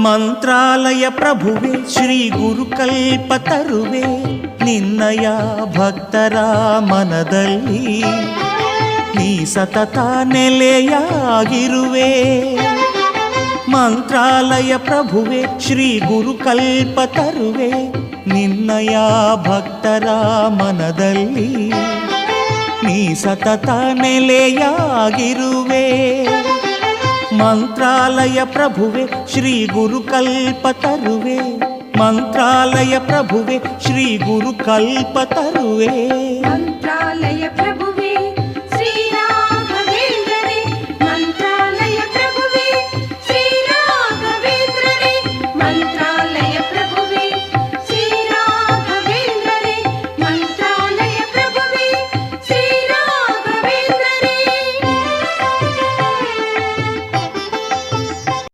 ಮಂತ್ರಾಲಯ ಪ್ರಭುವೆ ಶ್ರೀ ಗುರುಕಲ್ಪತರುವೆ ನಿನ್ನಯ ಭಕ್ತರ ಮನದಲ್ಲಿ ನೀ ಸತತ ನೆಲೆಯಾಗಿರುವೆ. ಮಂತ್ರಾಲಯ ಪ್ರಭುವೆ ಶ್ರೀ ಗುರುಕಲ್ಪತರುವೆ ನಿನ್ನಯ ಭಕ್ತರ ಮನದಲ್ಲಿ ನೀ ಸತತ ನೆಲೆಯಾಗಿರುವೆ. ಮಂತ್ರಾಲಯ ಪ್ರಭುವೆ ಶ್ರೀ ಗುರುಕಲ್ಪತರುವೆ ಮಂತ್ರಾಲಯ ಪ್ರಭುವೆ ಶ್ರೀ ಗುರುಕಲ್ಪತರುವೆ ಮಂತ್ರಾಲಯ ಪ್ರಭುವೆ